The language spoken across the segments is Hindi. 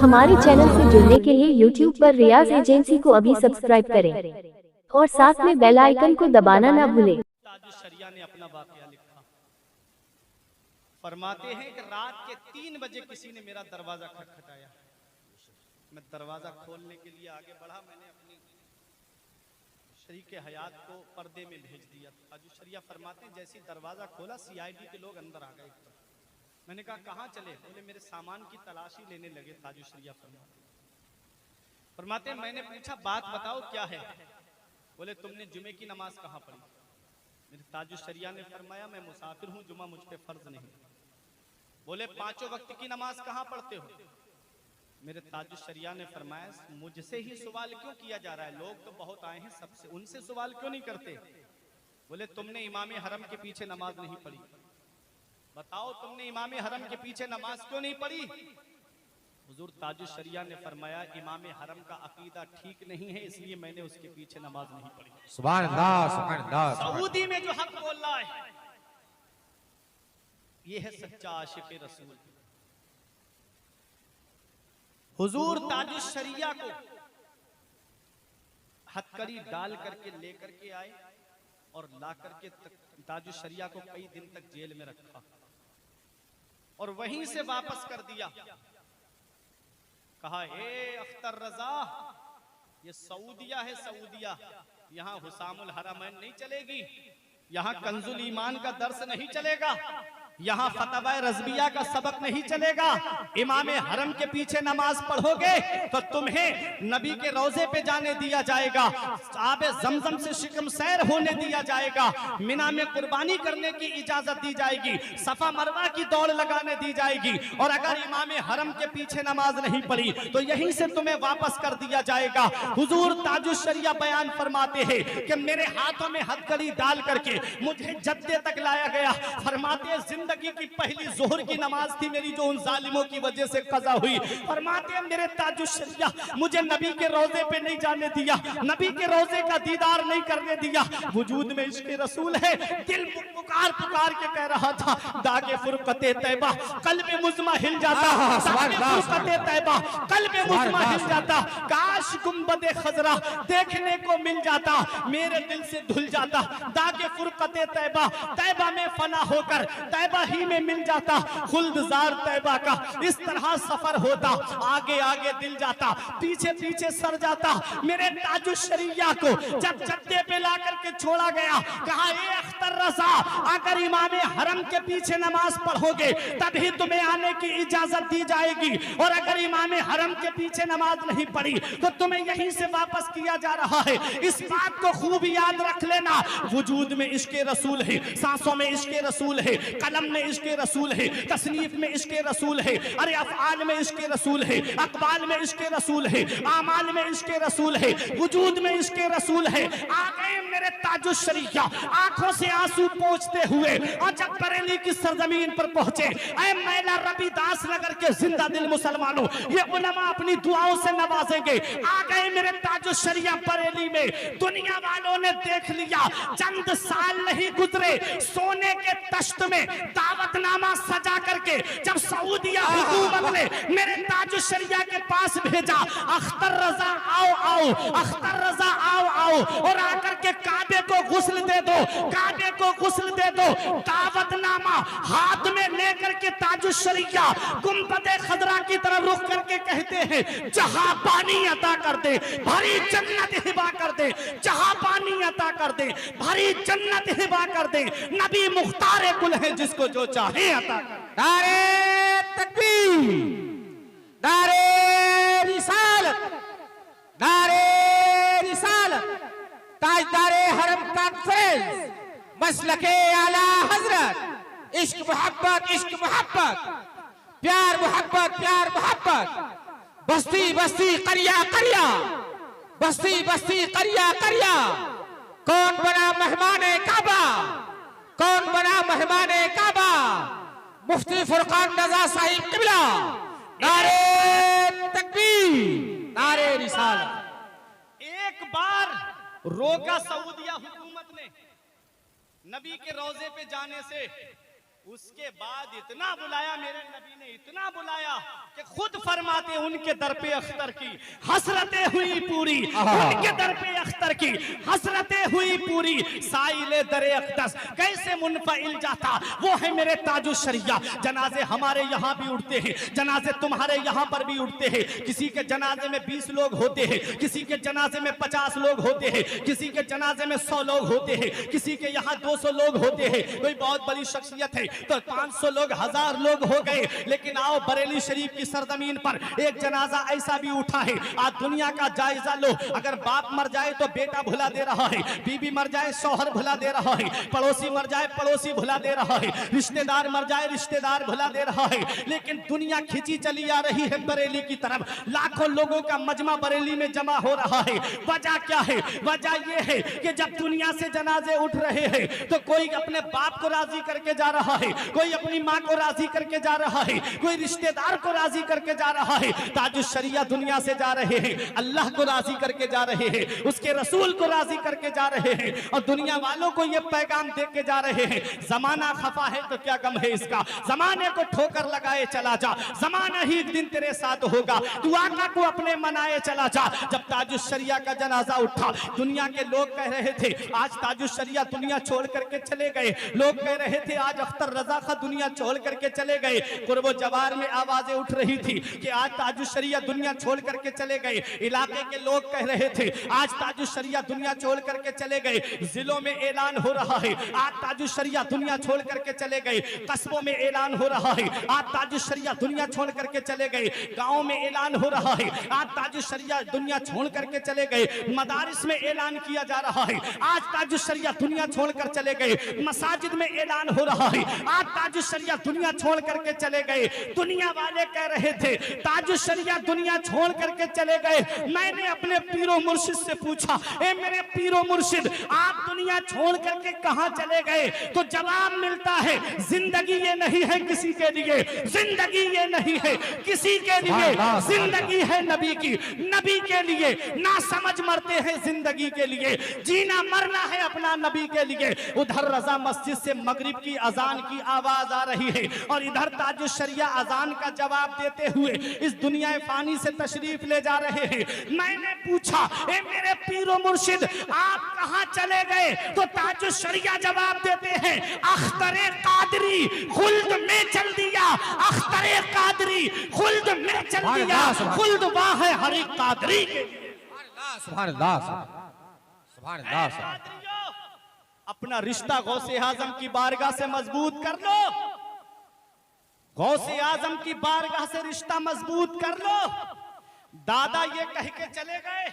हमारे चैनल से जुड़ने के लिए YouTube पर रियाज एजेंसी को अभी सब्सक्राइब करें और साथ में बेल आइकन को दबाना ना भूलें। शरिया ने अपना वाकया लिखा, फरमाते हैं कि रात के 3 बजे किसी ने मेरा दरवाजा खटखटाया। मैं दरवाजा खोलने के लिए आगे बढ़ा। मैंने अपनी शरीक हयात को पर्दे में भेज दिया। ताजु शरिया फरमाते हैं जैसे दरवाजा खोला CID के लोग अंदर आ गए। मैंने कहा कहाँ चले? बोले मेरे सामान की तलाशी लेने लगे। ताजु शरिया फरमाते हैं मैंने पूछा बात बताओ क्या है? बोले तुमने जुमे की नमाज कहाँ पढ़ी? मेरे ताजु शरिया ने फरमाया मैं मुसाफिर हूँ, जुमा मुझ पे फर्ज नहीं। बोले 5 वक्त की नमाज कहाँ पढ़ते हो? मेरे ताजु शरिया ने फरमाया मुझसे ही सवाल क्यों किया जा रहा है? लोग तो बहुत आए हैं, सबसे उनसे सवाल क्यों नहीं करते? बोले तुमने इमाम हरम के पीछे नमाज नहीं पढ़ी। बताओ तुमने इमाम हरम के पीछे नमाज क्यों नहीं पढ़ी? हुजूर ताजु शरिया ने फरमाया इमाम हरम का अकीदा ठीक नहीं है, इसलिए मैंने उसके पीछे नमाज नहीं पढ़ी। सुभान अल्लाह, सुभान अल्लाह। सऊदी में जो हक बोल रहा है ये है सच्चा आशिक रसूल। हुजूर ताजु शरिया को हथकड़ी डाल करके लेकर के आए और ला करके ताजु शरिया को कई दिन तक जेल में रखा और वहीं से वापस कर दिया। कहा ए अख्तर रजा, ये सऊदिया है, सऊदिया, यहाँ हुसामुल हरमैन नहीं चलेगी, यहाँ कंजुल ईमान का दर्स नहीं चलेगा, यहाँ फतवा रज़बिया का सबक नहीं चलेगा। इमाम हरम के पीछे नमाज पढ़ोगे तो तुम्हें नबी के रोजे पे जाने दिया जाएगा, आबे जमजम से शिकम सैर होने दिया जाएगा, मिना में कुर्बानी करने की इजाजत दी जाएगी, सफा मरवा की दौड़ लगाने दी जाएगी। और अगर इमाम हरम के पीछे नमाज नहीं पढ़ी तो यहीं से तुम्हें वापस कर दिया जाएगा। हुजूर ताजु शरिया बयान फरमाते हैं कि मेरे हाथों में हथकड़ी डाल करके मुझे जद्दे तक लाया गया। फरमाते हैं जिंदगी की पहली जोहर की नमाज थी मेरी जो उन जालिमों की वजह से कज़ा हुई। फरमाते हैं मेरे ताजु शरिया मुझे नबी के रोजे पे नहीं जाने दिया, नबी के रोजे का दीदार नहीं करने दिया। वजूद में इश्क़ रसूल है, दिल पुकार पुकार के कह रहा था दागे फुरकते तैबा कल्ब मुज़मा हिल जाता, फुरकते तैबा कल्ब मुज़मा हिल जाता, काश गुंबदे खजरा देखने को मिल जाता, मेरे दिल से धुल जाता। दागे फुरकते तैबा, तैबा में फना होकर तैबा ही में मिल जाता, खुल्दजार तैबा का इस तरह सफर होता, आगे आगे दिल जाता, पीछे पीछे सर जाता। मेरे ताजु शरिया को जब जद्दे पे ला करके छोड़ा गया, कहा ए अख्तर रज़ा अगर इमाम हरम के पीछे नमाज पढ़ोगे तभी तुम्हें आने की इजाजत दी जाएगी, और अगर इमाम हरम के पीछे नमाज नहीं पढ़ी तो तुम्हें यहीं से वापस किया जा रहा है। इस बात को खूब याद रख लेना। वजूद में इश्क़ रसूल है, सांसों में इश्क़ रसूल है, कलम में इश्क़ रसूल है, तसनीफ में इश्क़ रसूल है, अरे अफ़आल में इश्क़ रसूल है, अक़वाल में इश्क़ रसूल है, आमाल में इश्क़ रसूल है, वजूद में इश्क़ रसूल है। आ गए मेरे ताजु शरिया आंखों से आंसू पोंछते हुए, और जब बरेली की सरजमीन पर पहुंचे, ऐ मैला रबीदास नगर के जिंदा दिल मुसलमानों, ये उलमा अपनी दुआओं से नवाजेंगे। आ गए मेरे ताजु शरिया बरेली में। दुनिया वालों ने देख लिया, चंद साल नहीं गुजरे, सोने के तश्त में दावतनामा सजा करके जब सऊदिया हुकूमत ने मेरे ताजु शरिया के पास भेजा, अख्तर रजा आओ आओ, अख्तर रजा आओ आओ, और आकर के काबे को गुस्ल दे दो, काबे को गुस्ल दे दो। दावतनामा हाथ में लेकर के ताजु शरिया गुंबदे खजरा की तरफ रुख करके कहते हैं जहां पानी अता कर दे, भरी जन्नत हिबा कर दे, जहां पानी अता कर दे, भरी जन्नत हिबा कर दे, नबी मुख्तार कुल है जिसको जो चाहे अता कर। नारे तकबीर, नारे रिसालत, नारे रिसालत, ताजदारे हरम कॉन्फ्रेंस, मसलके आला हजरत, इश्क मोहब्बत, इश्क मोहब्बत, प्यार मोहब्बत, प्यार मोहब्बत, बस्ती बस्ती करिया करिया, बस्ती बस्ती करिया करिया। कौन बना मेहमाने काबा, कौन बना मेहमाने काबा? मुफ्ती फुरकान रज़ा साहिब क़िबला। नारे तकबीर, नारे रिसालत। एक बार रोका सऊदिया हुकूमत ने नबी के रोजे पे जाने से। उसके बाद इतना बुलाया मेरे नबी ने, इतना बुलाया कि खुद फरमाते उनके दर पे अख्तर की हसरतें हुई पूरी, उनके दर पे अख्तर की हसरतें हुई पूरी। साइले दरे अक़दस कैसे मुनफ़इल जाता, वो है मेरे ताजुश शरिया। जनाजे हमारे यहाँ भी उठते हैं, जनाजे तुम्हारे यहाँ पर भी उठते हैं। किसी के जनाजे में 20 लोग होते हैं, किसी के जनाजे में 50 लोग होते हैं, किसी के जनाजे में 100 लोग होते हैं, किसी के यहाँ 200 लोग होते हैं। कोई बहुत बड़ी शख्सियत है तो 500 लोग, 1000 लोग हो गए। लेकिन आओ बरेली शरीफ की सरजमीन पर एक जनाजा ऐसा भी उठा है। आज दुनिया का जायजा लो, अगर बाप मर जाए तो बेटा भुला दे रहा है, बीबी मर जाए शौहर भुला दे रहा है, पड़ोसी मर जाए पड़ोसी भुला दे रहा है, रिश्तेदार मर जाए रिश्तेदार भुला दे रहा है। लेकिन दुनिया खिंची चली आ रही है बरेली की तरफ। लाखों लोगों का मजमा बरेली में जमा हो रहा है। वजह क्या है? वजह यह है कि जब दुनिया से जनाजे उठ रहे हैं तो कोई अपने बाप को राजी करके जा रहा है, कोई अपनी माँ को राजी करके जा रहा है, कोई रिश्तेदार को राजी करके जा रहा है। ताजुश शरिया दुनिया से जा रहे हैं, अल्लाह को राजी करके जा रहे हैं, उसके रसूल को राजी करके जा रहे हैं और दुनिया वालों को ये पैगाम दे के जा रहे हैं। जमाना खफा है तो क्या गम है इसका, जमाने को ठोकर लगाए चला जा, जमाना ही एक दिन तेरे साथ होगा, तू आका को अपने मनाए चला जा। जब ताजुश शरिया का जनाजा उठा, दुनिया के लोग कह रहे थे आज ताजुश शरिया दुनिया छोड़ करके चले गए। लोग कह रहे थे आज अख्तर रजा खां दुनिया छोड़ करके चले गए। कुर्बो जवार में आवाजें उठ रही थी कि आज ताजुश शरिया दुनिया छोड़ करके चले गए। इलाके के लोग कह रहे थे आज ताजुश शरिया दुनिया छोड़ करके चले गए। जिलों में ऐलान हो रहा है आज ताजुश शरिया दुनिया छोड़ करके चले गए। कस्बों में ऐलान हो रहा है आज ताजुश शरिया दुनिया छोड़ करके चले गए। गाँव में ऐलान हो रहा है आज ताजुश शरिया दुनिया छोड़ करके चले गए। मदारिस में ऐलान किया जा रहा है आज ताजुश शरिया दुनिया छोड़ कर चले गए। मसाजिद में ऐलान हो रहा है आज ताजुश शरिया दुनिया छोड़ करके चले गए। दुनिया वाले कह रहे थे ताजुश शरिया दुनिया छोड़ करके चले गए। मैंने अपने पीरो मुर्शिद से पूछा, ए मेरे पीरो मुर्शिद आप दुनिया छोड़ करके कहां चले गए? तो जवाब मिलता है जिंदगी ये नहीं है किसी के लिए, जिंदगी ये नहीं है किसी के लिए, जिंदगी है नबी की, नबी के लिए। ना समझ मरते हैं जिंदगी के लिए, जीना मरना है अपना नबी के लिए। उधर रजा मस्जिद से मगरिब की अजान की आवाज आ रही है और इधर ताजुश शरिया अजान का जवाब देते हुए इस दुनिया फानी से तशरीफ ले जा रहे हैं। मैंने पूछा, ए मेरे पीरो मुर्शिद आप कहां चले गए? तो ताजुश शरिया जवाब देते हैं अख्तरे कादरी खुल्द में चल दिया, अख्तरे कादरी खुल्द में चल दिया, खुल्द वहां है हर एक कादरी के। सुभान अल्लाह, सुभान अल्लाह। अपना रिश्ता गौसे आजम की बारगाह से मजबूत कर लो, गौसे आजम की बारगाह से रिश्ता मजबूत कर लो। दादा ये कह के चले गए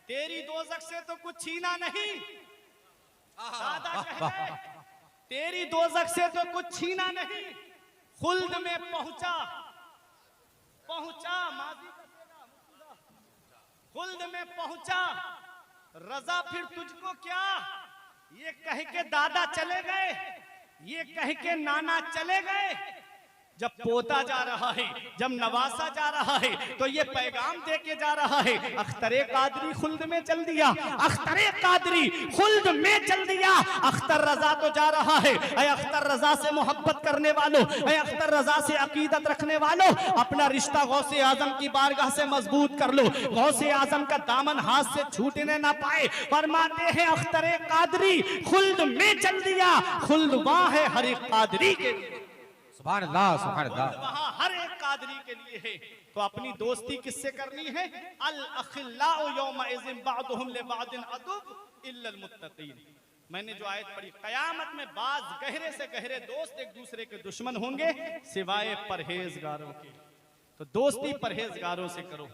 तेरी दोजख से तो कुछ छीना नहीं। दादा कह गए तेरी दोजख से तो कुछ छीना नहीं। खुल्द में पहुंचा, पहुंचा माजी का खुल्द में पहुंचा। रजा फिर तुझको क्या? ये कह के दादा चले गए, ये कह के नाना चले गए। जब पोता जा रहा है, जब नवासा जा रहा है तो ये पैगाम दे के जा रहा है अख्तरे कादरी खुल्द में चल दिया, अख्तरे कादरी खुल्द में चल दिया। अख्तर रजा तो जा रहा है। ऐ अख्तर रजा से मोहब्बत करने वालों, ऐ अख्तर रजा से अकीदत रखने वालों, अपना रिश्ता गौसे आजम की बारगाह से मजबूत कर लो। गौसे आजम का दामन हाथ से छूटने ना पाए। फरमाते हैं अख्तरे कादरी खुल्द में चल दिया, खुल्द वहां है हर एक कादरी के लिए। सुभान अल्लाह, सुभान अल्लाह। वहां हर एक कादरी के लिए है। तो अपनी दोस्ती किससे करनी है? अल अखिल्लाउ यौमइज़िन बअदुहुम लिबअदिन अदुव इल्लल मुत्तकीन। मैंने जो आयत पढ़ी, कयामत में बाज गहरे से गहरे दोस्त एक दूसरे के दुश्मन होंगे सिवाय परहेजगारों के। तो दोस्ती परहेजगारों से करो,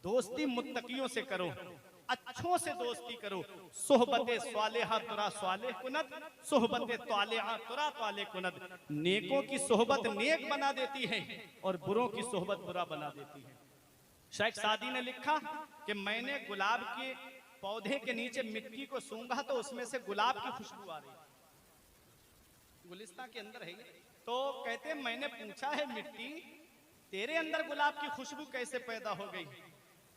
दोस्ती मुत्तकियों से करो, अच्छों से दोस्ती करो। सोहबते स्वालेहा तुरा स्वालेह कुनत, सोहबते तालेहा तुरा ताले कुनत। नेकों की सोहबत नेक बना देती है और बुरों की सोहबत बुरा बना देती है। शेख सादी ने लिखा कि मैंने गुलाब के पौधे के नीचे मिट्टी को सूंघा तो उसमें से गुलाब की खुशबू आ रही, गुलिस्तान के अंदर है। तो कहते मैंने पूछा है मिट्टी तेरे अंदर गुलाब की खुशबू कैसे पैदा हो गई?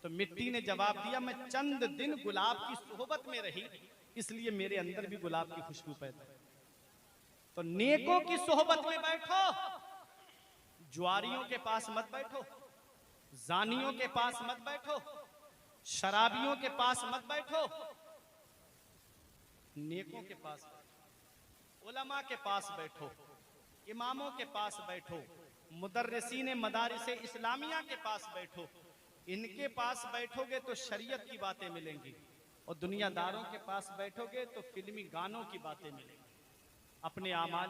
तो मिट्टी ने जवाब दिया मैं चंद दिन गुलाब की सोहबत में रही इसलिए मेरे अंदर भी गुलाब की खुशबू पैदा। तो नेकों की सोहबत में बैठो, जुआरियों के पास मत बैठो, जानियों के पास मत बैठो, शराबियों के पास मत बैठो, नेकों के पास बैठो, उलमा के पास बैठो, इमामों के पास बैठो, मुदर्रिसीन मदारिस इस्लामिया के पास बैठो। इनके पास बैठोगे तो शरीयत की बातें मिलेंगी, और दुनियादारों के पास बैठोगे तो फिल्मी गानों की बातें मिलेंगी। अपने आमाल